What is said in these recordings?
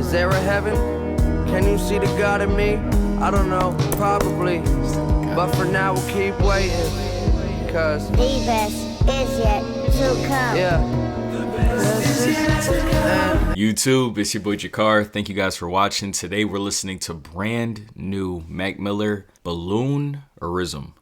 Is there a heaven? Can you see the God in me? I don't know, probably. But for now we'll keep waiting. Cause the best is yet to come. Yeah. YouTube, it's your boy JaKar. Thank you guys for watching. Today we're listening to brand new Mac Miller, Balloonerism.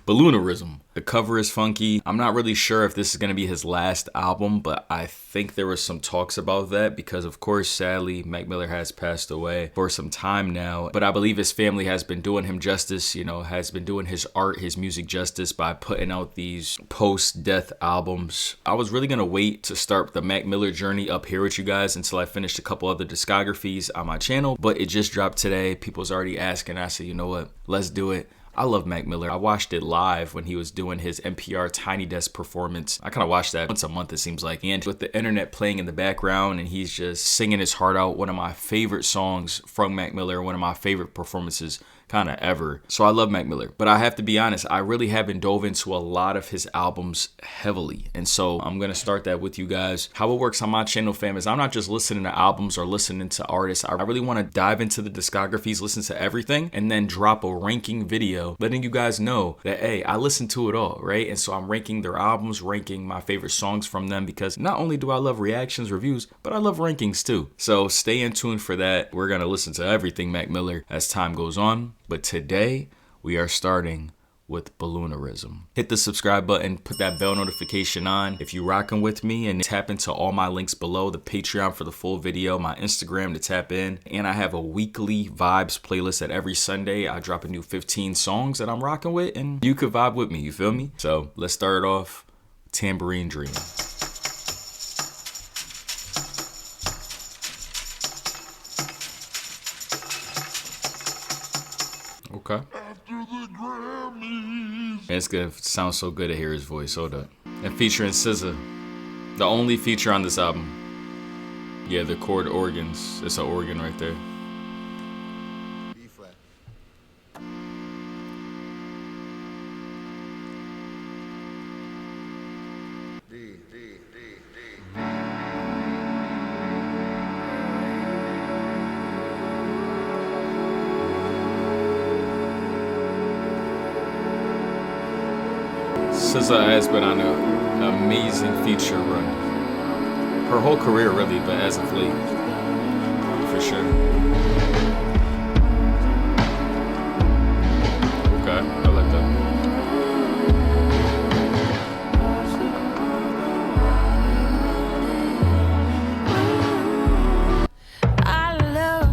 Balloonerism. The cover is funky. I'm not really sure if this is going to be his last album, but I think there was some talks about that because, of course, sadly, Mac Miller has passed away for some time now. But I believe his family has been doing him justice, you know, has been doing his art, his music justice by putting out these post-death albums. I was really going to wait to start the Mac Miller journey up here with you guys until I finished a couple other discographies on my channel, but it just dropped today. People's already asking. I said, you know what? Let's do it. I love Mac Miller. I watched it live when he was doing his NPR Tiny Desk performance. I kind of watch that once a month, it seems like. And with the internet playing in the background and he's just singing his heart out, one of my favorite songs from Mac Miller, one of my favorite performances kind of ever. So I love Mac Miller, but I have to be honest, I really haven't dove into a lot of his albums heavily. And so I'm going to start that with you guys. How it works on my channel, fam, is I'm not just listening to albums or listening to artists. I really want to dive into the discographies, listen to everything, and then drop a ranking video letting you guys know that, hey, I listened to it all, right? And so I'm ranking their albums, ranking my favorite songs from them, because not only do I love reactions, reviews, but I love rankings too. So stay in tune for that. We're going to listen to everything Mac Miller as time goes on. But today, we are starting with Balloonerism. Hit the subscribe button, put that bell notification on if you're rocking with me, and tap into all my links below, the Patreon for the full video, my Instagram to tap in, and I have a weekly vibes playlist that every Sunday I drop a new 15 songs that I'm rocking with, and you could vibe with me, you feel me? So let's start it off, Tambourine Dream. Okay. It's gonna sound so good to hear his voice. Hold up. And featuring SZA, the only feature on this album. Yeah, the chord organs. It's an organ right there. B flat. D. SZA has been on an amazing feature run. Her whole career, really, but as of late, for sure. Okay, I like that. I love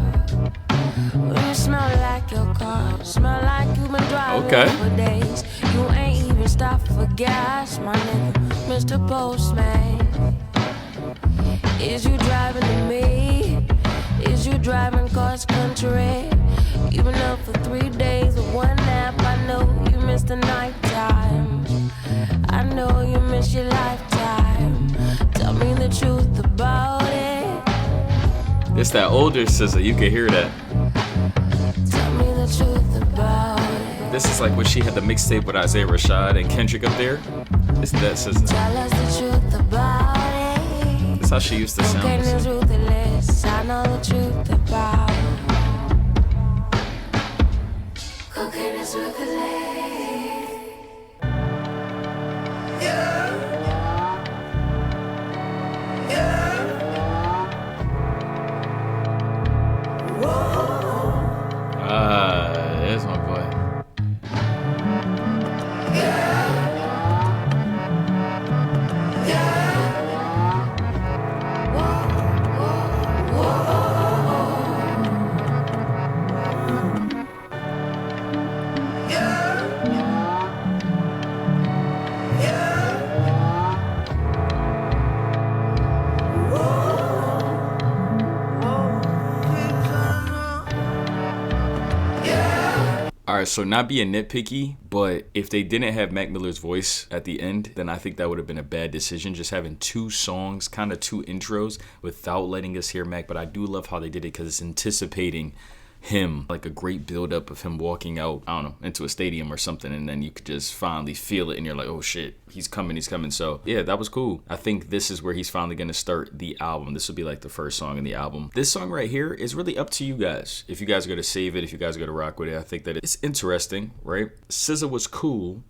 when you smell like your car, smell like you've been driving for days. You ain't even stop for gas, my nigga, Mr. Postman. Is you driving to me? Is you driving cross country? You've been up for 3 days with one nap. I know you missed the night time. I know you miss your lifetime. Tell me the truth about it. It's that older SZA, you can hear that. Tell me the truth about it. This is like when she had the mixtape with Isaiah Rashad and Kendrick up there. It's that SZA. Tell us the truth about it. That's how she used to sound. Cocaine is ruthless. I know the truth about it. Cocaine is ruthless. Yeah. Yeah. Whoa. There's my boy. Alright, so not being nitpicky, but if they didn't have Mac Miller's voice at the end, then I think that would have been a bad decision, just having two songs, kind of two intros, without letting us hear Mac. But I do love how they did it because it's anticipating him, like a great buildup of him walking out, I don't know, into a stadium or something, and then you could just finally feel it and you're like, oh shit, he's coming. So yeah, that was cool. I think this is where he's finally gonna start the album. This will be like the first song in the album. This song right here is really up to you guys. If you guys are gonna save it, if you guys are gonna rock with it, I think that it's interesting, right? SZA was cool.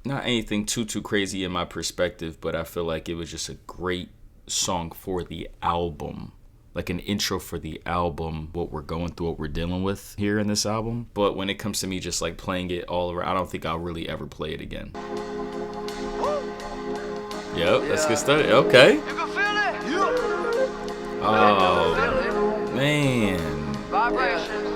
Not anything too crazy in my perspective, but I feel like it was just a great song for the album. Like an intro for the album, what we're going through, what we're dealing with here in this album. But when it comes to me just like playing it all around, I don't think I'll really ever play it again. Yep, let's get started. Okay. You can feel it. Oh, man. Vibrations.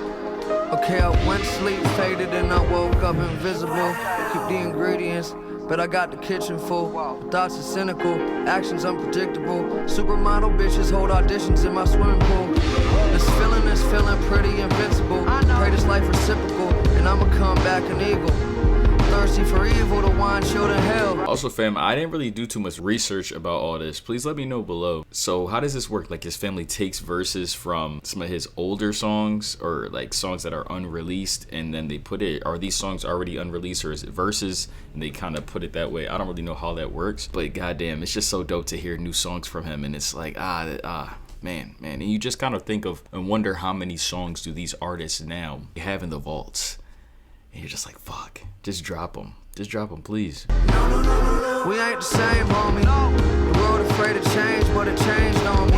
Okay, I went to sleep faded and I woke up invisible. Keep the ingredients, but I got the kitchen full. Thoughts are cynical, actions unpredictable. Supermodel bitches hold auditions in my swimming pool. This feeling pretty invincible. Pray this life reciprocal, and I'ma come back an eagle. Thirsty for evil, the wine chilled in hell. Also, fam, I didn't really do too much research about all this. Please let me know below. So how does this work? Like his family takes verses from some of his older songs or like songs that are unreleased, and then they put it, are these songs already unreleased or is it verses? And they kind of put it that way. I don't really know how that works, but goddamn, it's just so dope to hear new songs from him. And it's like, man. And you just kind of think of and wonder how many songs do these artists now have in the vaults. And you're just like, fuck, just drop them. Just drop them, please. We ain't the same, homie. The world afraid of change, but it changed on me.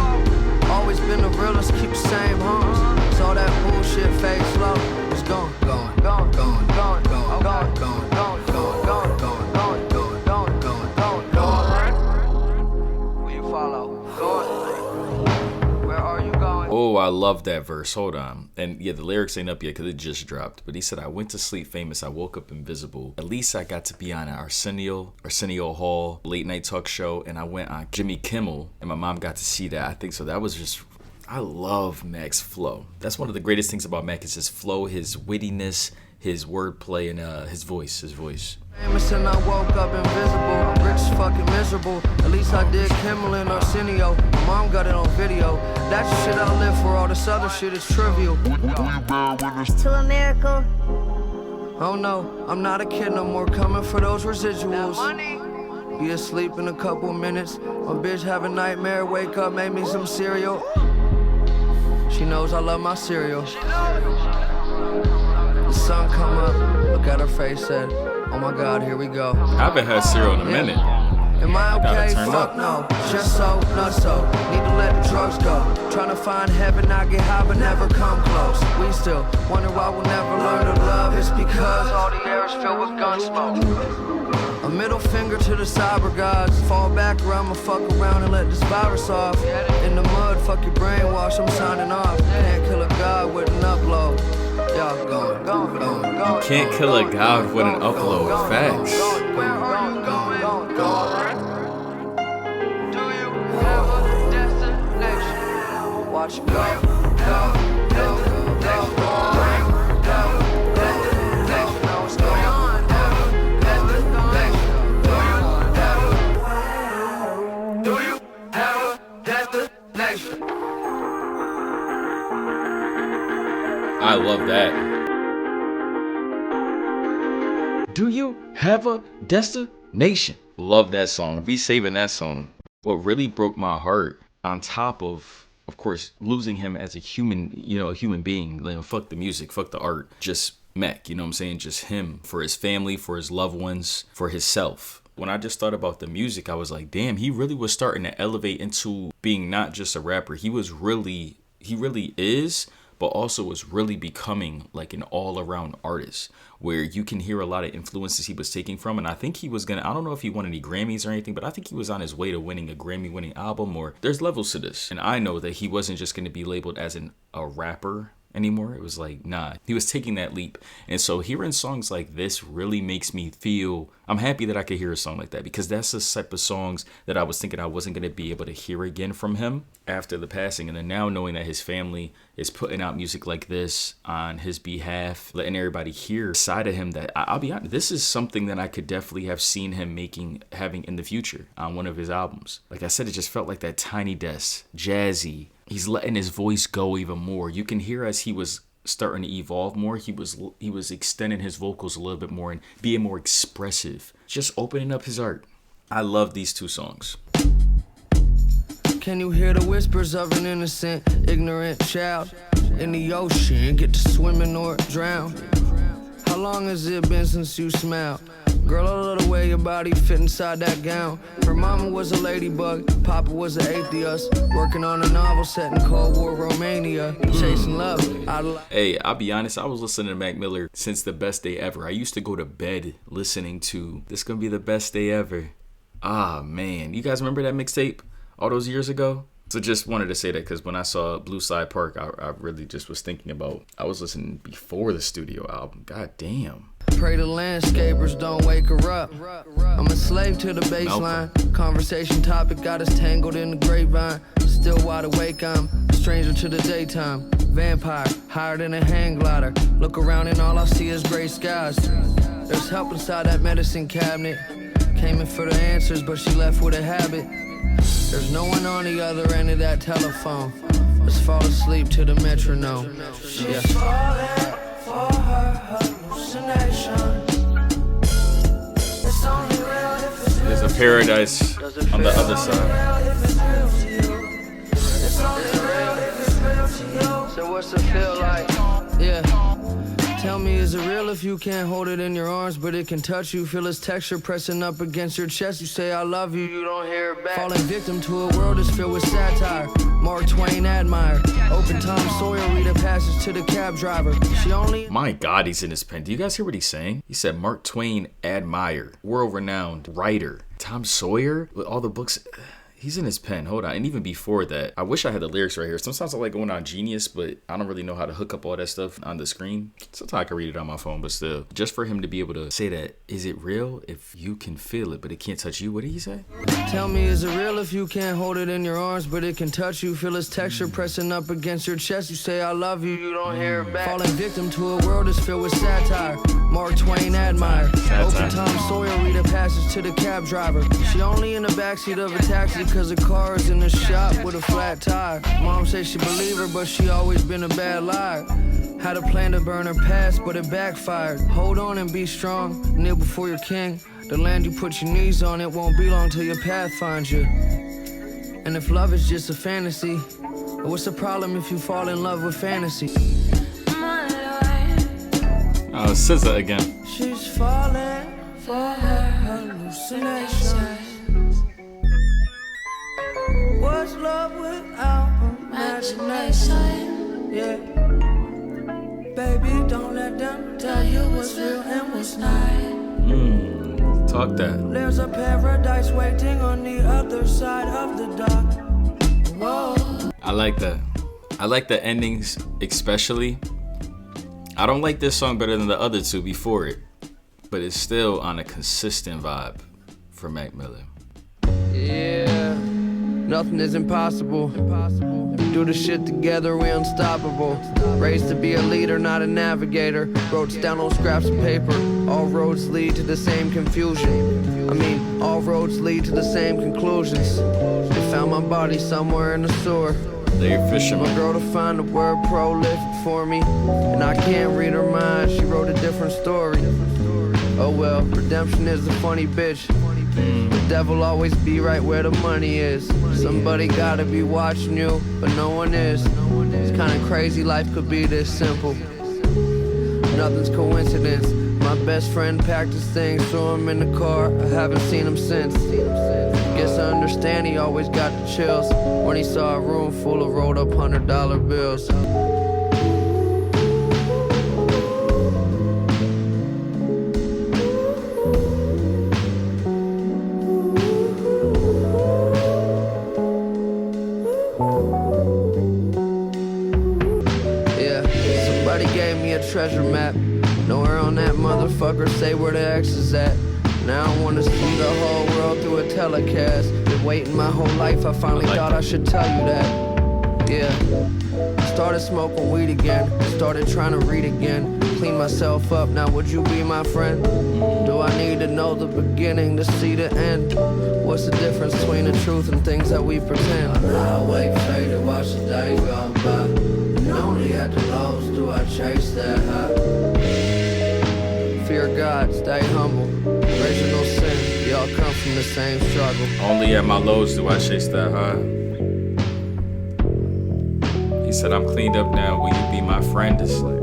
Always been the realest, keep the same homes. Saw that bullshit fade slow. It's gone. Will you follow? Where are you going? Oh, I love that verse. Hold on. And yeah, the lyrics ain't up yet because it just dropped. But he said, I went to sleep famous. I woke up invisible. At least I got to be on Arsenio Hall late night talk show. And I went on Jimmy Kimmel. And my mom got to see that. I think so. That was just, I love Mac's flow. That's one of the greatest things about Mac is his flow, his wittiness, his wordplay, and his voice. Famous and I woke up invisible, rich fucking miserable. At least I did Kimmel and Arsenio. My mom got it on video. That's the shit I live for, all this other shit is trivial. To a miracle. Oh no, I'm not a kid no more, coming for those residuals. Be asleep in a couple minutes. My bitch have a nightmare, wake up, make me some cereal. She knows I love my cereal. The sun come up, look at her face, said, oh my God, here we go. I haven't had cereal in a minute. Am I okay? Turn Fuck up. no. Just so, not so. Need to let the drugs go. Trying to find heaven, I get high but never come close. We still wonder why we'll never learn to love. It's because all the air is filled with gun smoke. A middle finger to the cyber gods. Fall back or I'ma fuck around and let this virus off. In the mud, fuck your brainwash, I'm signing off. Can't kill a god with an upload. Y'all going. Can't kill a god with an upload. Facts. Where are you going? Do you have a destination? Watch it go. Do you have a destination? I love that. Do you have a destination? Love that song. Be saving that song. What really broke my heart, on top of course, losing him as a human, a human being. Like, fuck the music, fuck the art. Just Mac, you know what I'm saying? Just him, for his family, for his loved ones, for himself. When I just thought about the music, I was like, damn, he really was starting to elevate into being not just a rapper. He really is, but also was really becoming like an all-around artist where you can hear a lot of influences he was taking from. And I think he was I don't know if he won any Grammys or anything, but I think he was on his way to winning a Grammy-winning album, or there's levels to this. And I know that he wasn't just going to be labeled as a rapper anymore. It was like, nah, he was taking that leap. And so hearing songs like this really makes me feel, I'm happy that I could hear a song like that, because that's the type of songs that I was thinking I wasn't going to be able to hear again from him after the passing. And then now knowing that his family is putting out music like this on his behalf, letting everybody hear a side of him that, I'll be honest, this is something that I could definitely have seen him having in the future on one of his albums. Like I said, it just felt like that tiny desk, jazzy. He's letting his voice go even more. You can hear as he was starting to evolve more. He was extending his vocals a little bit more and being more expressive, just opening up his art. I love these two songs. Can you hear the whispers of an innocent, ignorant child in the ocean? Get to swimming or drown. How long has it been since you smiled? Girl, I love the way your body fit inside that gown. Her mama was a ladybug, Papa was an atheist, working on a novel set in Cold War Romania, chasing love. Hey, I'll be honest, I was listening to Mac Miller since The Best Day Ever. I used to go to bed listening to This Gonna Be the Best Day Ever. Ah, man. You guys remember that mixtape all those years ago? So just wanted to say that because when I saw Blue Side Park, I really just was thinking about, I was listening before the studio album. God damn. Pray the landscapers don't wake her up. I'm a slave to the baseline. Conversation topic got us tangled in the grapevine. Still wide awake, I'm a stranger to the daytime. Vampire, higher than a hang glider. Look around and all I see is gray skies. There's help inside that medicine cabinet. Came in for the answers, but she left with a habit. There's no one on the other end of that telephone. Let's fall asleep to the metronome. She's falling for her hallucination. It's only real if it's real. There's a paradise on the other side. It's only real if it's real to you. So what's it feel like? Yeah. Tell me, is it real if you can't hold it in your arms, but it can touch you? Feel its texture pressing up against your chest. You say, I love you, you don't hear it back. Falling victim to a world that's filled with satire. Mark Twain admire. Open Tom Sawyer, read a passage to the cab driver. She only... My God, he's in his pen. Do you guys hear what he's saying? He said Mark Twain admire. World-renowned writer. Tom Sawyer with all the books... He's in his pen. Hold on. And even before that, I wish I had the lyrics right here. Sometimes I like going on Genius, but I don't really know how to hook up all that stuff on the screen. Sometimes I can read it on my phone, but still. Just for him to be able to say that, is it real if you can feel it, but it can't touch you? What did he say? Tell me, is it real if you can't hold it in your arms, but it can touch you? Feel its texture pressing up against your chest. You say, I love you, you don't hear it back. Falling victim to a world that's filled with satire. Mark Twain admire. Open Tom Sawyer, read a passage to the cab driver. She only in the backseat of a taxi cause the car is in the shop with a flat tire. Mom says she believe her, but she always been a bad liar. Had a plan to burn her past, but it backfired. Hold on and be strong, kneel before your king. The land you put your knees on, it won't be long till your path finds you. And if love is just a fantasy, what's the problem if you fall in love with fantasy? Oh, SZA again. She's falling for her hallucinations. What's love without imagination? Yeah. Baby, don't let them tell you what's real and what's not. Talk that. There's a paradise waiting on the other side of the dock. Whoa. I like that. I like the endings especially. I don't like this song better than the other two before it, but it's still on a consistent vibe for Mac Miller. Yeah, nothing is impossible. Do the shit together, we unstoppable. Raised to be a leader, not a navigator. Wrote down on scraps of paper. All roads lead to the same confusion. All roads lead to the same conclusions. They found my body somewhere in the sewer. They're My fishermen. girl to find the word prolific for me, and I can't read her mind, she wrote a different story. Oh well, redemption is a funny bitch. The devil always be right where the money is. Somebody gotta be watching you, but no one is. It's kinda crazy life could be this simple. Nothing's coincidence. My best friend packed his things, threw him in the car. I haven't seen him since. Guess I understand he always got the chills when he saw a room full of rolled up $100 bills. Yeah, somebody gave me a treasure map. Nowhere on that motherfucker say where the X is at. Now I wanna see the whole world through a telecast. Been waiting my whole life, I finally thought I should tell you that. Yeah, started smoking weed again. Started trying to read again. Clean myself up, now would you be my friend? Do I need to know the beginning to see the end? What's the difference between the truth and things that we pretend? I'm not awake, faded, watch the day go by. And only at the lows do I chase that high. Fear God, stay humble. Original sin, we all come from the same struggle. Only at my lows do I chase that high. He said, I'm cleaned up now, will you be my friend? It's like,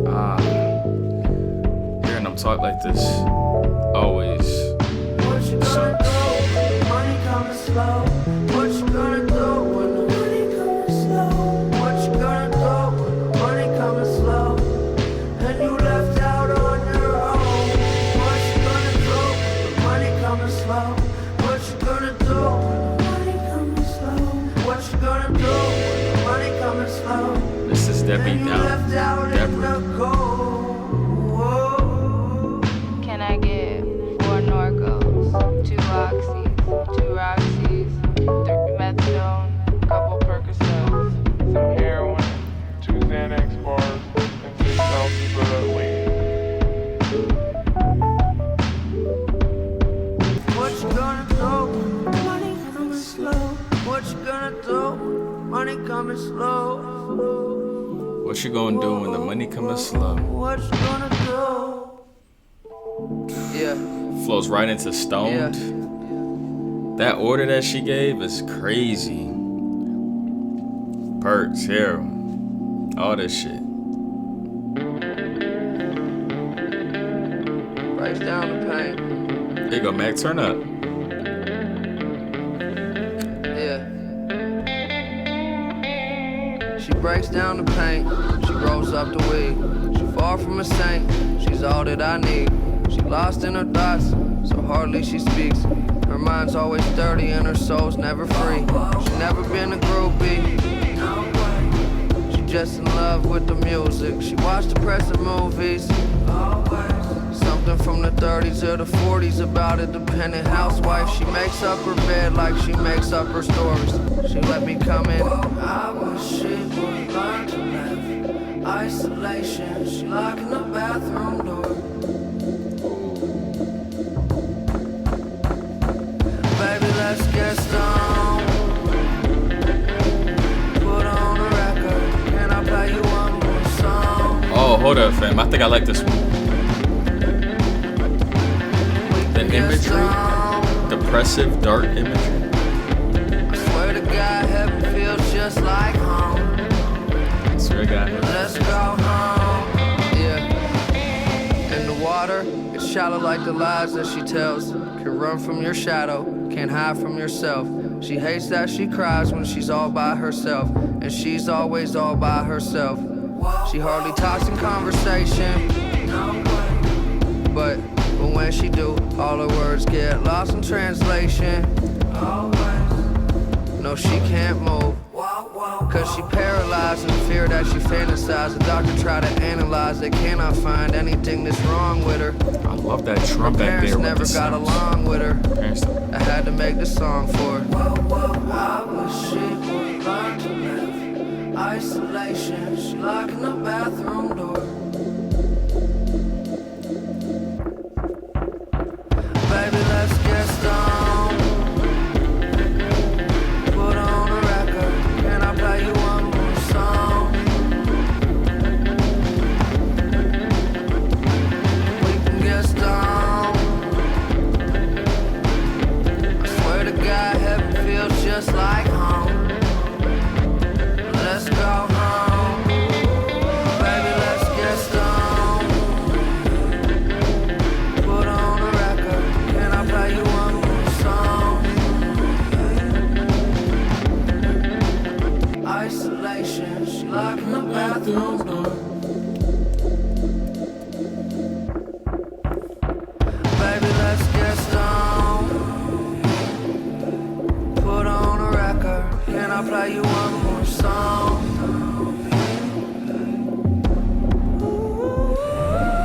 hearing them talk like this, always. What you gonna do when the money coming slow? What you gonna do when the money coming slow? What you gonna do when the money coming slow? And you left out on your own. What you gonna do when the money coming slow? What you gonna do when the money coming slow? What you gonna do when the money coming slow? This is Debbie And you left Downer. out in the Deborah. cold. Can I get 4 Norcos, 2 Oxys, 2 Roxys, 3 methadone, couple Percocets, some heroin, 2 Xanax bars, and 6 ounces of weed. What you gonna do when the money coming slow? What you gonna do when the money coming slow? What you gonna do when the money coming slow? What you gonna do? Yeah, Flows right into stoned. That order that she gave is crazy. Perks, heroin, all this shit. breaks down the pain. There you go, Mac, turn up. Yeah. She breaks down the pain. She grows up the weed. She far from a saint. She's all that I need. She lost in her thoughts, so hardly she speaks. Her mind's always dirty and her soul's never free. She never been a groupie. She just in love with the music. She watched depressive movies. Something from the 30s or the 40s about a dependent housewife. She makes up her bed like she makes up her stories. She let me come in. I wish she would learn to live. Isolation, she locking the bathroom door. Baby, let's get stoned. Put on a record. Can I play you one more song? Oh, hold up, fam. I think I like this one. The imagery, depressive, dark imagery. I swear to God, heaven feels just like home. I swear to God. Let's go home. Yeah. In the water, it's shallow like the lies that she tells. Can run from your shadow, can't hide from yourself. She hates that she cries when she's all by herself. And she's always all by herself. She hardly talks in conversation. But when she do, all her words get lost in translation. No, she can't move, cause she paralyzed in fear that she fantasized. The doctor tried to analyze, they cannot find anything that's wrong with her. I love that drum back Parents there with never the got sounds. along with her. Parents- I had to make the song for her. I wish she would learn to live. Isolation, she locking the bathroom door. Baby, let's get stoned. Put on a record. Can I play you one more song? We can get stoned. I swear to God, heaven feels just like home. Let's go home. Baby, let's get stoned. Put on a record. Can I play you one more song? Isolation, she locking the bathroom door. Baby, let's get stoned. Put on a record. Can I play you one more song?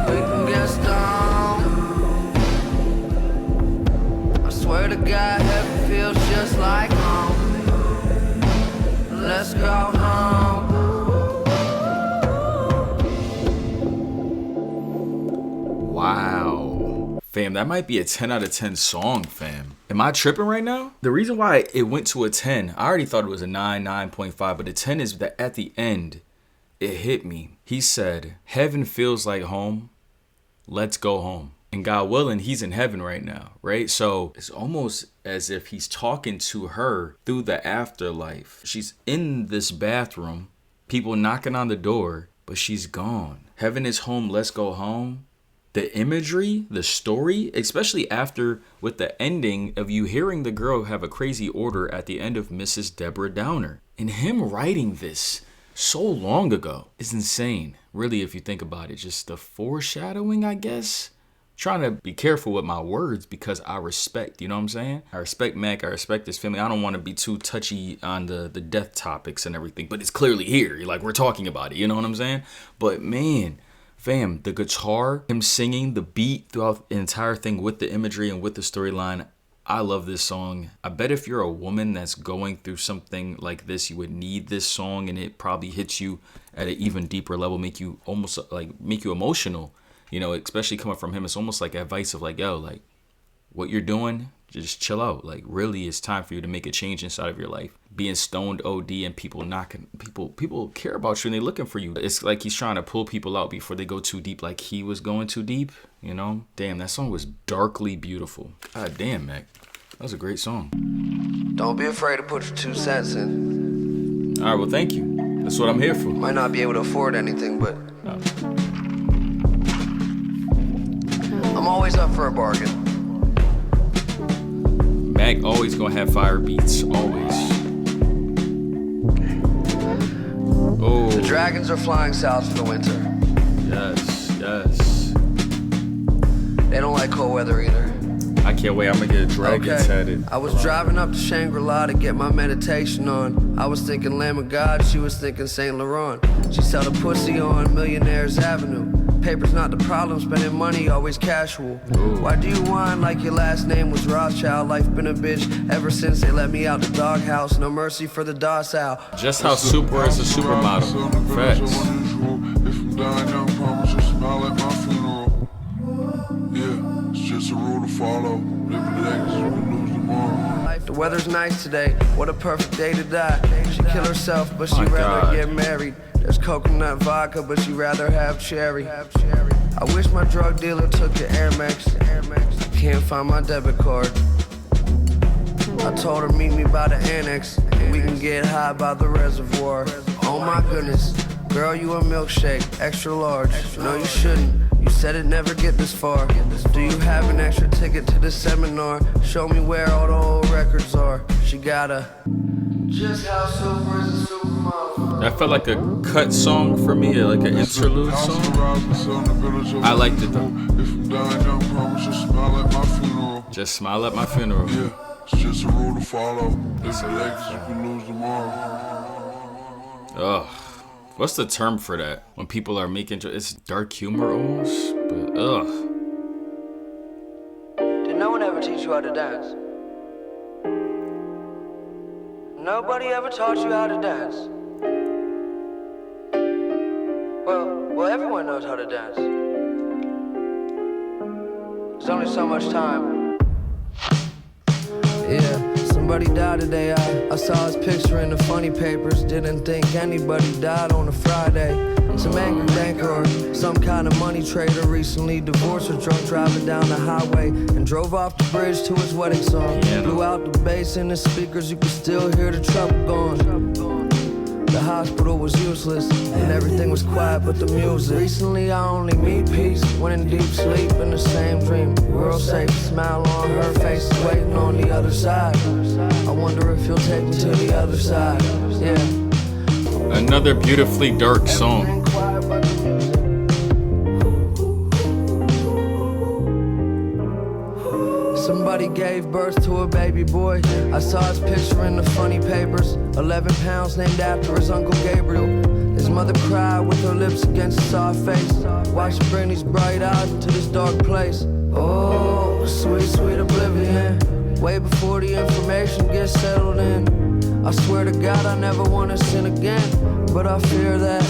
We can get stoned. I swear to God, heaven feels just like home. Let's go home. Wow. Fam, that might be a 10 out of 10 song, fam. Am I tripping right now? The reason why it went to a 10, I already thought it was a 9, 9.5, but a 10 is that at the end, it hit me. He said, heaven feels like home. Let's go home. And God willing, he's in heaven right now, right? So it's almost as if he's talking to her through the afterlife. She's in this bathroom, people knocking on the door, but she's gone. Heaven is home, let's go home. The imagery, the story, especially after with the ending of you hearing the girl have a crazy order at the end of Mrs. Deborah Downer. And him writing this so long ago is insane. Really, if you think about it, just the foreshadowing, I guess. Trying to be careful with my words because I respect, you know what I'm saying? I respect Mac, I respect his family. I don't want to be too touchy on the death topics and everything, but it's clearly here. Like, we're talking about it, you know what I'm saying? But man, fam, the guitar, him singing, the beat throughout the entire thing with the imagery and with the storyline, I love this song. I bet if you're a woman that's going through something like this, you would need this song, and it probably hits you at an even deeper level, make you almost like make you emotional. You know, especially coming from him, it's almost like advice of like, yo, like what you're doing, just chill out. Like, really, it's time for you to make a change inside of your life. Being stoned OD and people care about you and they're looking for you. It's like he's trying to pull people out before they go too deep, like he was going too deep, you know? Damn, that song was darkly beautiful. God damn, Mac. That was a great song. Don't be afraid to put your 2 cents in. All right, well, thank you. That's what I'm here for. Might not be able to afford anything, but I'm always up for a bargain. Mac always gonna have fire beats, always. Oh. The dragons are flying south for the winter. Yes, yes. They don't like cold weather either. I can't wait, I'm gonna get a dragon tatted. I was driving up to Shangri-La to get my meditation on. I was thinking Lamb of God, she was thinking Saint Laurent. She sell the pussy on Millionaires Avenue. Paper's not the problem, spending money always casual. Ooh. Why do you whine like your last name was Rothschild? Life been a bitch ever since they let me out the doghouse. No mercy for the docile. Just how super is a supermodel. Facts. If I'm dying young, promise you'll smile at my funeral. Yeah, it's just a rule to follow. Living today 'cause you can lose tomorrow. The weather's nice today, what a perfect day to die. She kill herself, but she'd rather get married. There's coconut vodka, but she'd rather have cherry. I wish my drug dealer took your Air Max. I can't find my debit card. I told her meet me by the annex, and we can get high by the reservoir. Oh my goodness, girl, you a milkshake, extra large. No, you shouldn't. You said it never get this far. Do you have an extra ticket to the seminar? Show me where all the old records are. She got a just how super is a supermodel. That felt like a cut song for me, like an interlude song. I liked it though. If I'm dying young, promise you'll smile at my funeral. Just smile at my funeral. Yeah, it's just a rule to follow. If the legs you can lose tomorrow. Ugh. What's the term for that? When people are making, it's dark humor almost, but ugh. Did no one ever teach you how to dance? Nobody ever taught you how to dance? Well, everyone knows how to dance. There's only so much time. Yeah, somebody died today. I saw his picture in the funny papers. Didn't think anybody died on a Friday. Some angry banker or some kind of money trader recently divorced or drunk driving down the highway and drove off the bridge to his wedding song. Blew out the bass in the speakers, you could still hear the trouble going. The hospital was useless and everything was quiet but the music. Recently I only meet peace when in deep sleep in the same dream. World safe, smile on her face, waiting on the other side. I wonder if you'll take me to the other side. Yeah. Another beautifully dark song. Somebody gave birth to a baby boy. I saw his picture in the funny papers. 11 pounds named after his Uncle Gabriel. His mother cried with her lips against his soft face. Why she bring these bright eyes to this dark place? Oh, sweet, sweet oblivion. Way before the information gets settled in. I swear to God I never want to sin again, but I fear that.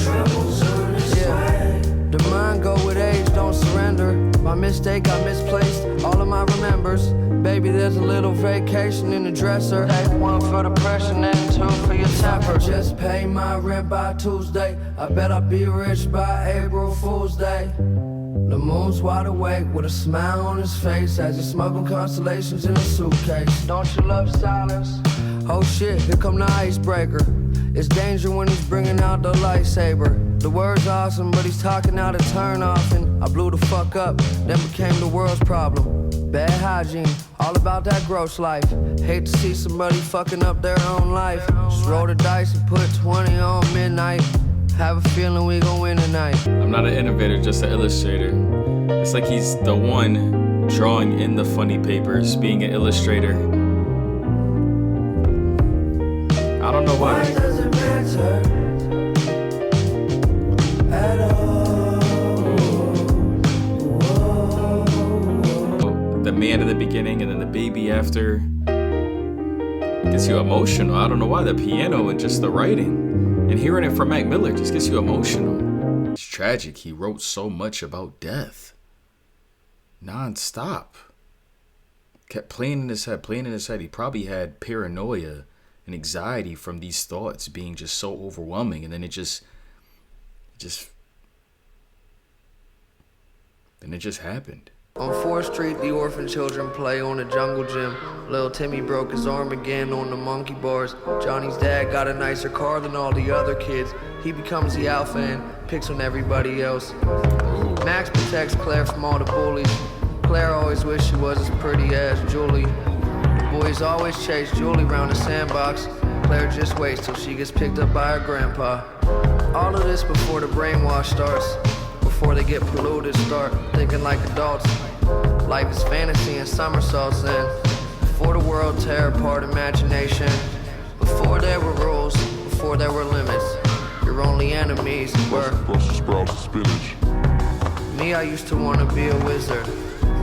Yeah. The mind go with age, don't surrender. My mistake, I misplaced all of my remembers. Baby, there's a little vacation in the dresser. Act one for the pressure, and two for your temper. Just pay my rent by Tuesday. I bet I'll be rich by April Fool's Day. The moon's wide awake with a smile on his face as he's smuggling constellations in a suitcase. Don't you love silence? Oh shit, here come the icebreaker. It's danger when he's bringing out the lightsaber. The word's awesome, but he's talking out of turn off, and I blew the fuck up, then became the world's problem. Bad hygiene, all about that gross life. Hate to see somebody fucking up their own life. Just roll the dice and put 20 on midnight. Have a feeling we gon' win tonight. I'm not an innovator, just an illustrator. It's like he's the one drawing in the funny papers, being an illustrator. I don't know why. Why does it matter at all? The man in the beginning and then the baby after gets you emotional. I don't know why. The piano and just the writing. And hearing it from Mac Miller just gets you emotional. It's tragic. He wrote so much about death. Non-stop. Kept playing in his head. He probably had paranoia and anxiety from these thoughts being just so overwhelming. And then it just happened. On 4th Street, the orphan children play on the jungle gym. Little Timmy broke his arm again on the monkey bars. Johnny's dad got a nicer car than all the other kids. He becomes the alpha and picks on everybody else. Max protects Claire from all the bullies. Claire always wished she was as pretty as Julie. The boys always chase Julie around the sandbox. Claire just waits till she gets picked up by her grandpa. All of this before the brainwash starts. Before they get polluted, start thinking like adults. Life is fantasy and somersaults, and before the world tear apart imagination, before there were rules, before there were limits, your only enemies were Brussels sprouts and spinach. me. I used to want to be a wizard.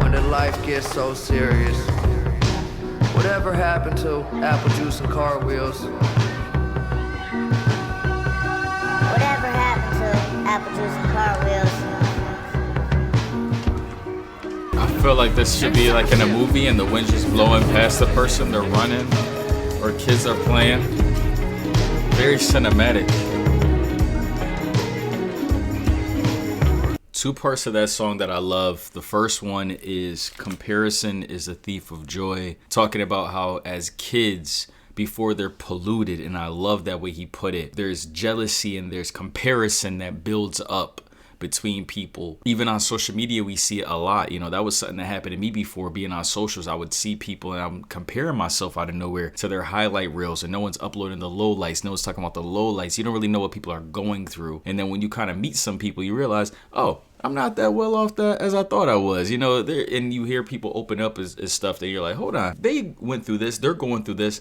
When did life get so serious? Whatever happened to apple juice and car wheels? Whatever happened to apple juice and car wheels? I feel like this should be like in a movie and the wind's just blowing past the person they're running or kids are playing. Very cinematic. Two parts of that song that I love. The first one is "Comparison is a Thief of Joy," talking about how as kids, before they're polluted, and I love that way he put it, there's jealousy and there's comparison that builds up between people. Even on social media, we see it a lot. You know, that was something that happened to me before. Being on socials, I would see people and I'm comparing myself out of nowhere to their highlight reels, and no one's uploading the lowlights. No one's talking about the lowlights. You don't really know what people are going through. And then when you kind of meet some people, you realize, oh, I'm not that well off that as I thought I was, you know. And you hear people open up as stuff that you're like, hold on, they went through this, they're going through this.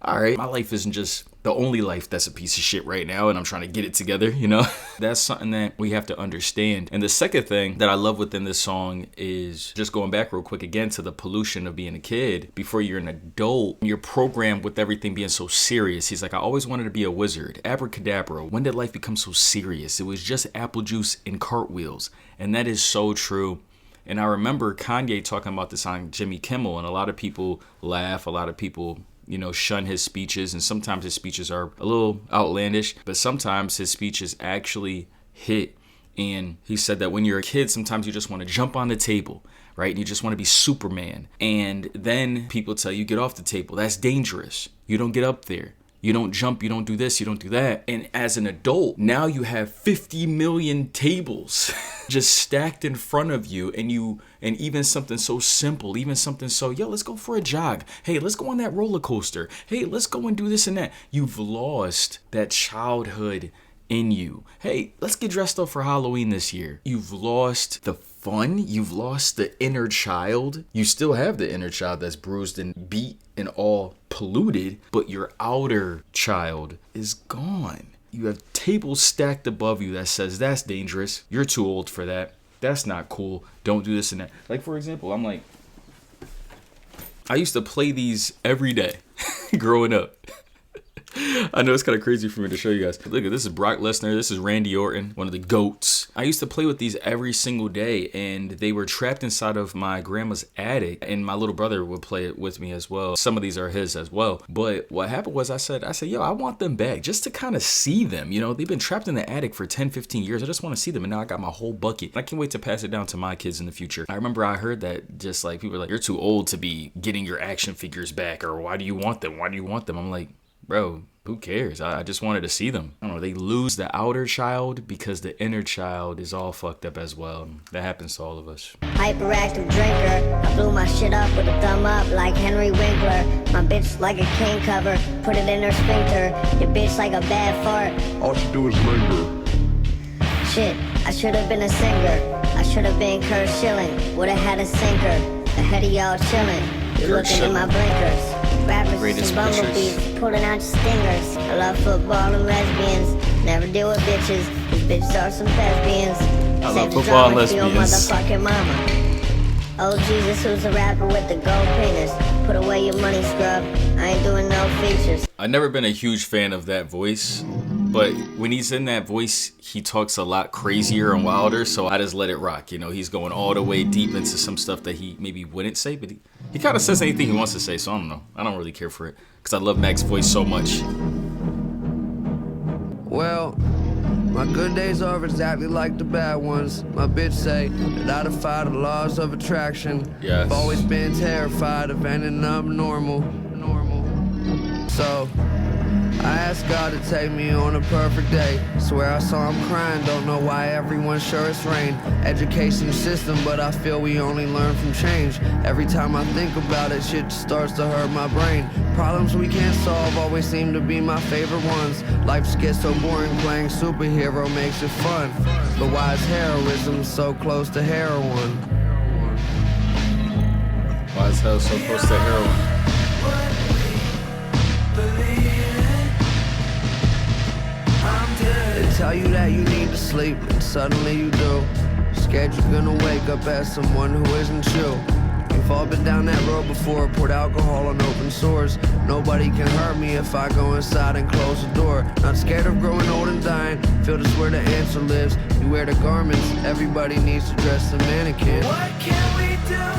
All right, my life isn't just the only life that's a piece of shit right now and I'm trying to get it together, you know. That's something that we have to understand. And the second thing that I love within this song is just going back real quick again to the pollution of being a kid. Before you're an adult, you're programmed with everything being so serious. He's like, I always wanted to be a wizard. Abracadabra. When did life become so serious? It was just apple juice and cartwheels. And that is so true. And I remember Kanye talking about this on Jimmy Kimmel, and a lot of people laugh, a lot of people, you know, shun his speeches, and sometimes his speeches are a little outlandish, but sometimes his speeches actually hit. And he said that when you're a kid, sometimes you just want to jump on the table, right? And you just want to be Superman. And then people tell you, get off the table. That's dangerous. You don't get up there. You don't jump, you don't do this, you don't do that. And as an adult, now you have 50 million tables just stacked in front of you, and even something so simple, even something so, yo, let's go for a jog. Hey, let's go on that roller coaster. Hey, let's go and do this and that. You've lost that childhood in you. Hey, let's get dressed up for Halloween this year. You've lost the fun. You've lost the inner child. You still have the inner child that's bruised and beat and all polluted, but your outer child is gone. You have tables stacked above you that says that's dangerous. You're too old for that. That's not cool. Don't do this and that. Like, for example, I used to play these every day growing up. I know it's kind of crazy for me to show you guys. Look, this is Brock Lesnar. This is Randy Orton, one of the GOATs. I used to play with these every single day, and they were trapped inside of my grandma's attic, and my little brother would play it with me as well. Some of these are his as well. But what happened was I said, yo, I want them back just to kind of see them. You know, they've been trapped in the attic for 10, 15 years. I just want to see them, and now I got my whole bucket. I can't wait to pass it down to my kids in the future. I remember I heard that just like people were like, you're too old to be getting your action figures back, or why do you want them? Why do you want them? I'm like, bro, who cares? I just wanted to see them. I don't know. They lose the outer child because the inner child is all fucked up as well. That happens to all of us. Hyperactive drinker. I blew my shit up with a thumb up like Henry Winkler. My bitch like a king cover. Put it in her sphincter. Your bitch like a bad fart. All she do is linger. Shit, I should have been a singer. I should have been Kurt Schilling. Would have had a sinker. Ahead of y'all chilling. You're looking in my blinkers. Rappers Greatest and bumblebees, pulling out your stingers. I love football and lesbians. Never deal with bitches. These bitches are some thespians. I love football and lesbians. Motherfucking mama. Oh Jesus, who's a rapper with the gold penis? Put away your money, scrub. I ain't doing no features. I've never been a huge fan of that voice, but when he's in that voice, he talks a lot crazier and wilder, so I just let it rock. You know, he's going all the way deep into some stuff that he maybe wouldn't say, but he kind of says anything he wants to say, so I don't know. I don't really care for it, because I love Mac's voice so much. Well, my good days are exactly like the bad ones. My bitch say that I defy the laws of attraction. Yes. I've always been terrified of anything abnormal. So I asked God to take me on a perfect day. Swear I saw him crying, don't know why everyone's sure it's rain. Education system, but I feel we only learn from change. Every time I think about it, shit starts to hurt my brain. Problems we can't solve always seem to be my favorite ones. Life gets so boring, playing superhero makes it fun. But why is heroism so close to heroin? Why is hell so close to heroin? They tell you that you need to sleep, and suddenly you do. Scared you're gonna wake up as someone who isn't you. We've all been down that road before, poured alcohol on open sores. Nobody can hurt me if I go inside and close the door. Not scared of growing old and dying, feel this where the answer lives. You wear the garments, everybody needs to dress the mannequin. What can we do?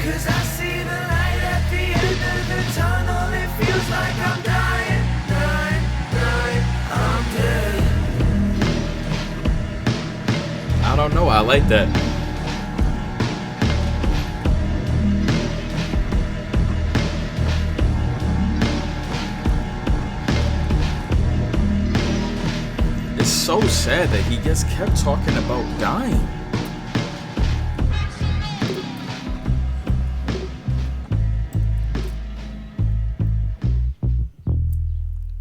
'Cause I see the light at the end of the tunnel. It feels like I'm dying, I'm dead. I don't know. I like that. It's so sad that he just kept talking about dying.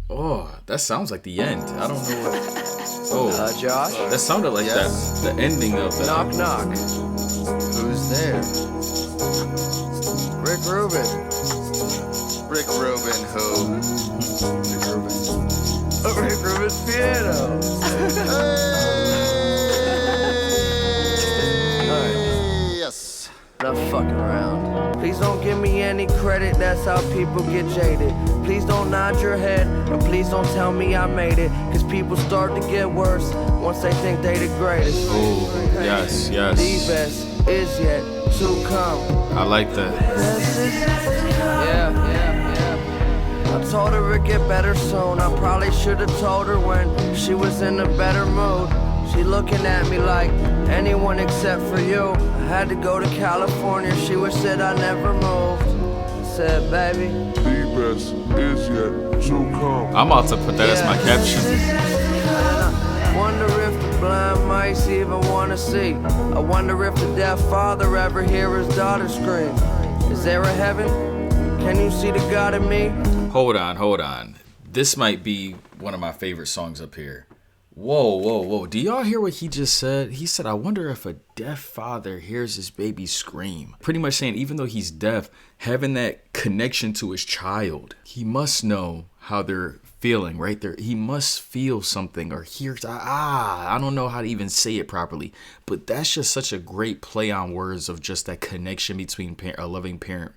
Oh, that sounds like the end. I don't know what. Oh, Josh? that sounded like Yes? that. The ending of that. Knock, knock. Who's there? Rick Rubin. Rick Rubin, who? Rick Rubin. Rick Rubin's piano. Yes. Not fucking around. Please don't give me any credit, that's how people get jaded. Please don't nod your head, and please don't tell me I made it. Cause people start to get worse once they think they the greatest. Oh, yes, yes. The best is yet to come. I like that. Yeah. I told her it'd get better soon. I probably should have told her when she was in a better mood. She looking at me like anyone except for you. I had to go to California. She wished that I never moved. Said, baby, The best is yet to come. I'm about to put that as my caption. I wonder if the blind mice even want to see. I wonder if the deaf father ever hear his daughter scream. Is there a heaven? Can you see the God in me? Hold on. This might be one of my favorite songs up here. Whoa. Do y'all hear what he just said? He said, I wonder if a deaf father hears his baby scream. Pretty much saying, even though he's deaf, having that connection to his child, he must know how they're feeling right there. He must feel something or hear. I don't know how to even say it properly, but that's just such a great play on words of just that connection between a loving parent.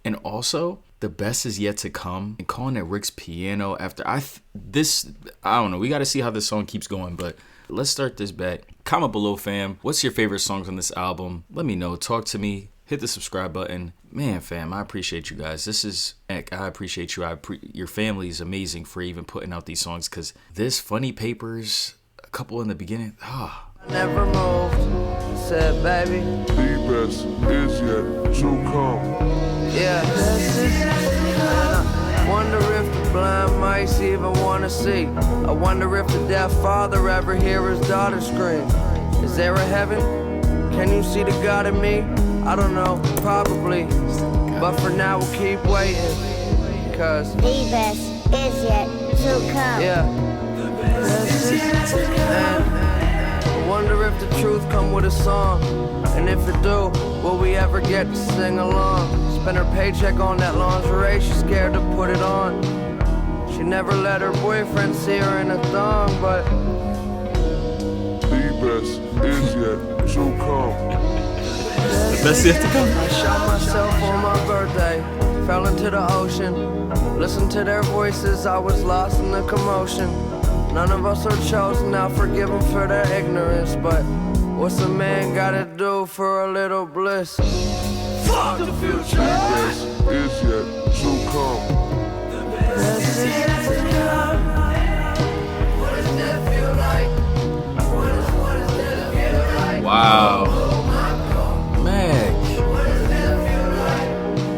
And also The best is yet to come, and calling it Rick's piano after I don't know. We got to see how this song keeps going, but let's start this back. Comment below, fam. What's your favorite songs on this album? Let me know. Talk to me. Hit the subscribe button. Man, fam, I appreciate you guys. This is Eck. I appreciate you. Your family is amazing for even putting out these songs, because this Funny Papers, a couple in the beginning, Never moved, said baby. The best is yet to come. Yeah. And I wonder if the blind mice even wanna see. I wonder if the deaf father ever hear his daughter scream. Is there a heaven? Can you see the God in me? I don't know, probably. But for now we'll keep waiting. Cause The best is yet to come. yeah. And I wonder if the truth come with a song. And if it do, will we ever get to sing along? Spend her paycheck on that lingerie, she's scared to put it on. She never let her boyfriend see her in a thong, but The best is yet to come. The best yet to come. I shot myself on my birthday, fell into the ocean. Listened to their voices, I was lost in the commotion. None of us are chosen, now forgive them for their ignorance. But what's a man gotta do for a little bliss? Fuck the future! The best is yet to come. Best is yet to come. What does that feel like? What does that feel like? Wow. Oh my God. Meg. What does that feel like?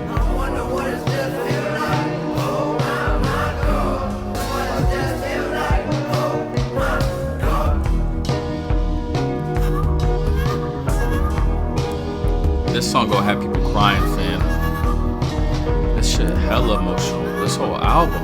I wonder what does that feel like? Oh my God. What does that feel like? Oh my God. This song gonna have people crying, fam. This shit hella emotional. This whole album.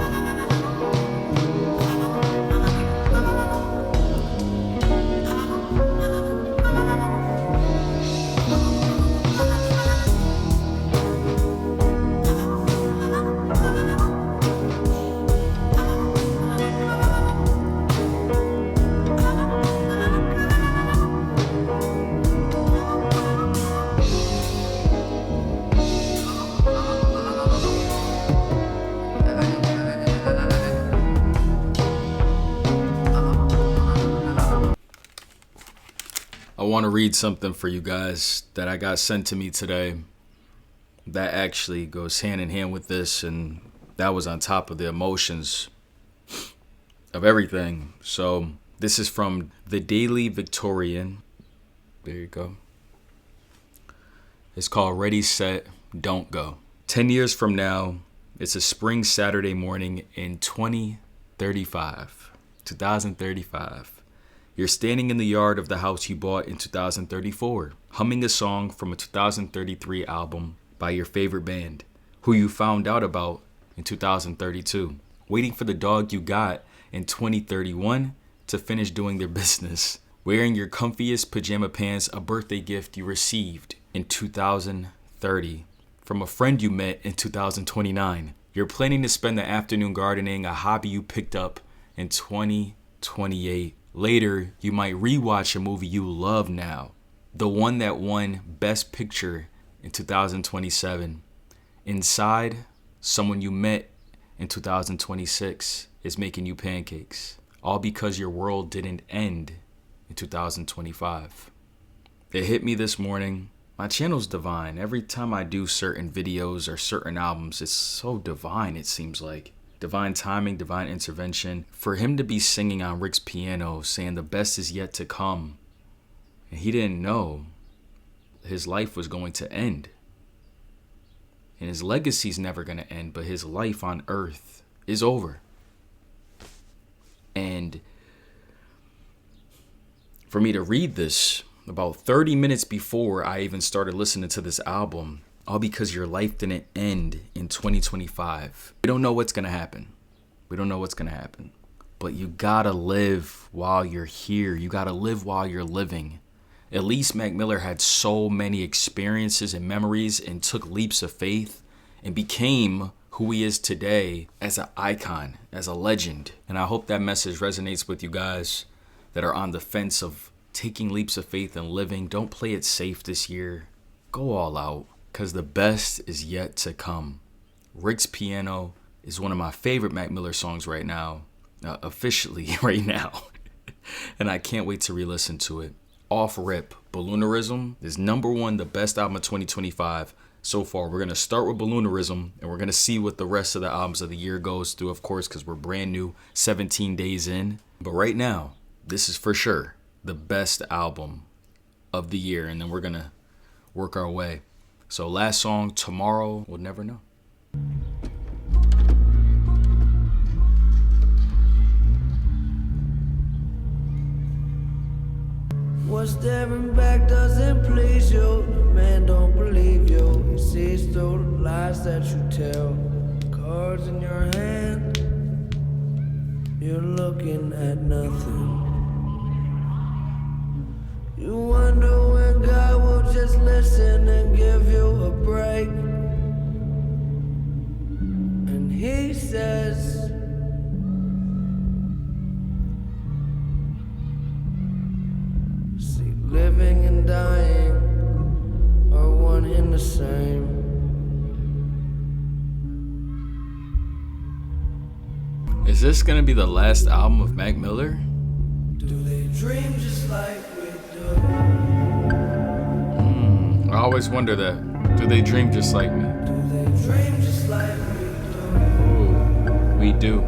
I want to read something for you guys that I got sent to me today that actually goes hand in hand with this, and that was on top of the emotions of everything. So this is from the Daily Victorian. There you go. It's called Ready, Set, Don't Go. 10 years from now, it's a spring Saturday morning in 2035. You're standing in the yard of the house you bought in 2034, humming a song from a 2033 album by your favorite band, who you found out about in 2032, waiting for the dog you got in 2031 to finish doing their business, wearing your comfiest pajama pants, a birthday gift you received in 2030 from a friend you met in 2029. You're planning to spend the afternoon gardening, a hobby you picked up in 2028. Later, you might rewatch a movie you love now, the one that won Best Picture in 2027. Inside, someone you met in 2026 is making you pancakes, all because your world didn't end in 2025. It hit me this morning. My channel's divine. Every time I do certain videos or certain albums, it's so divine, it seems like. Divine timing, divine intervention. For him to be singing on Rick's piano, saying the best is yet to come, and he didn't know his life was going to end. And his legacy's never going to end, but his life on earth is over. And for me to read this about 30 minutes before I even started listening to this album, all because your life didn't end in 2025. We don't know what's going to happen. But you got to live while you're here. You got to live while you're living. At least Mac Miller had so many experiences and memories and took leaps of faith and became who he is today as an icon, as a legend. And I hope that message resonates with you guys that are on the fence of taking leaps of faith and living. Don't play it safe this year. Go all out. Because the best is yet to come. Rick's Piano is one of my favorite Mac Miller songs right now, officially right now. And I can't wait to re-listen to it. Off rip, Balloonerism is #1, the best album of 2025 so far. We're going to start with Balloonerism, and we're going to see what the rest of the albums of the year goes through, of course, because we're brand new, 17 days in. But right now, this is for sure the best album of the year, and then we're going to work our way. So last song, Tomorrow, We'll Never Know. What staring back doesn't please you. The man don't believe you. He sees through the lies that you tell. Cards in your hand, you're looking at nothing. You wonder when God will just listen and give you a break. And he says, living and dying are one and the same. Is this gonna be the last album of Mac Miller? Do they dream just like we do? I always wonder that. Do they dream just like me? Do they dream just like we do? Ooh, we do.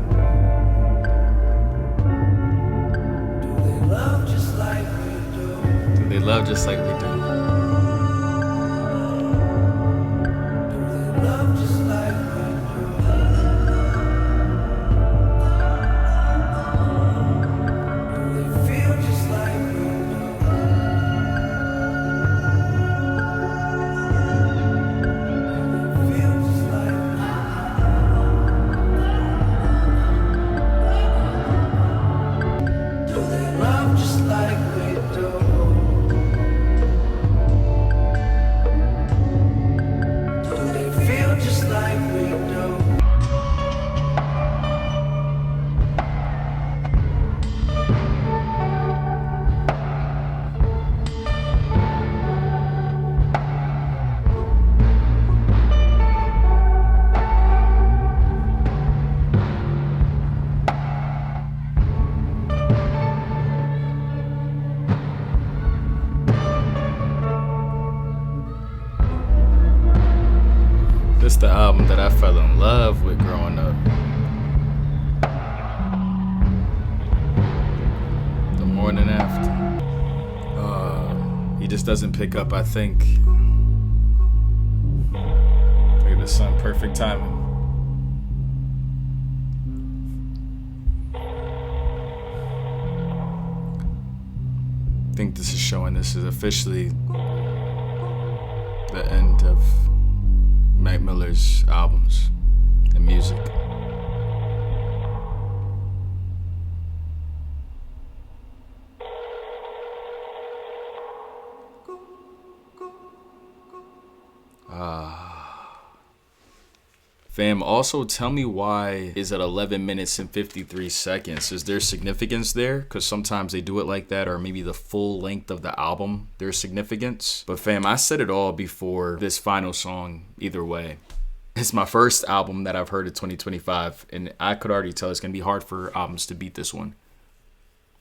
Do they love just like we do? Do they love just like we do? Do they love just like we do? Do they feel just like we do? Do they feel just like we do? Do they love just like we do? Do they feel just like we do? This the album that I fell in love with growing up. The Morning After. He just doesn't pick up, I think. Look at the sun, perfect timing. I think this is showing this is officially the end of Mac Miller's albums and music. Fam, also tell me why is it 11 minutes and 53 seconds? Is there significance there? Because sometimes they do it like that, or maybe the full length of the album, there's significance. But fam, I said it all before this final song, either way. It's my first album that I've heard of 2025, and I could already tell it's going to be hard for albums to beat this one.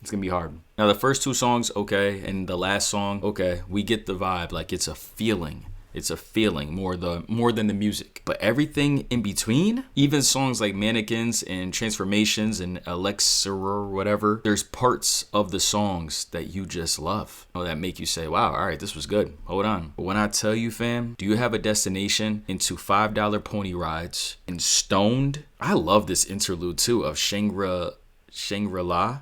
It's going to be hard. Now, the first two songs, okay, and the last song, okay, we get the vibe. Like, it's a feeling. It's a feeling more than the music. But everything in between, even songs like Manakins and Transformations and Excelsior or whatever, there's parts of the songs that you just love. That make you say, wow, all right, this was good. Hold on. But when I tell you, fam, do you have a destination into $5 pony rides and Stoned? I love this interlude too of Shangri-La.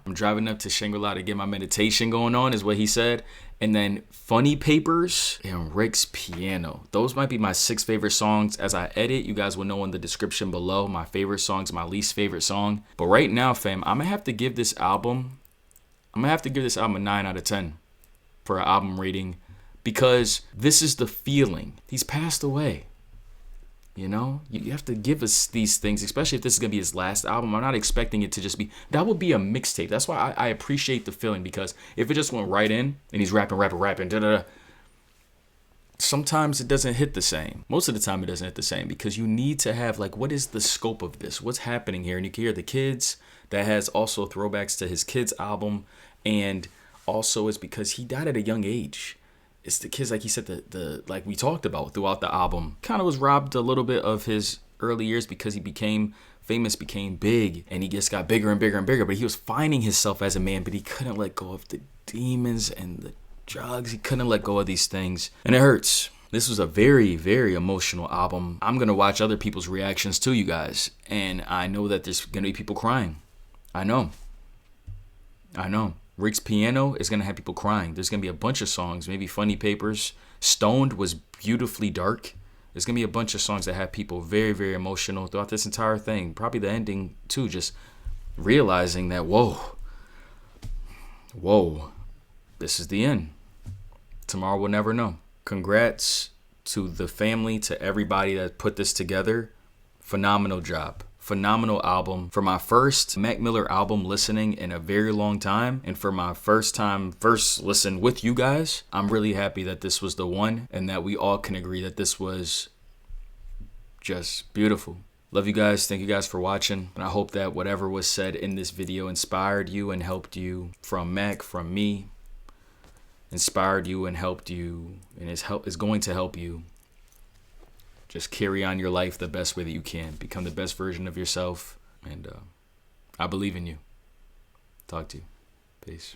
I'm driving up to Shangri-La to get my meditation going on, is what he said. And then Funny Papers and Rick's Piano. Those might be my 6 favorite songs. As I edit, you guys will know in the description below my favorite songs, my least favorite song. But right now, fam, I'm gonna have to give this album a 9 out of 10 for an album rating, because this is the feeling. He's passed away. You know, you have to give us these things, especially if this is going to be his last album. I'm not expecting it to just be, that would be a mixtape. That's why I appreciate the feeling, because if it just went right in and he's rapping, da da da, sometimes it doesn't hit the same. Most of the time it doesn't hit the same because you need to have like, what is the scope of this? What's happening here? And you can hear the kids. That has also throwbacks to his kids album. And also it's because he died at a young age. It's the kids, like he said, the like we talked about throughout the album, kind of was robbed a little bit of his early years because he became famous, became big, and he just got bigger and bigger and bigger. But he was finding himself as a man, but he couldn't let go of the demons and the drugs. He couldn't let go of these things, and it hurts. This was a very, very emotional album. I'm gonna watch other people's reactions to you guys, and I know that there's gonna be people crying. I know. Rick's Piano is gonna have people crying. There's gonna be a bunch of songs, maybe Funny Papers. Stoned was beautifully dark. There's gonna be a bunch of songs that have people very, very emotional throughout this entire thing. Probably the ending too, just realizing that, whoa, this is the end. Tomorrow we'll never know. Congrats to the family, to everybody that put this together. Phenomenal job. Phenomenal album. For my first Mac Miller album listening in a very long time, and for my first listen with you guys, I'm really happy that this was the one and that we all can agree that this was just beautiful. Love you guys. Thank you guys for watching. And I hope that whatever was said in this video inspired you and helped you, from Mac, from me, inspired you and helped you, and is going to help you just carry on your life the best way that you can. Become the best version of yourself. And I believe in you. Talk to you. Peace.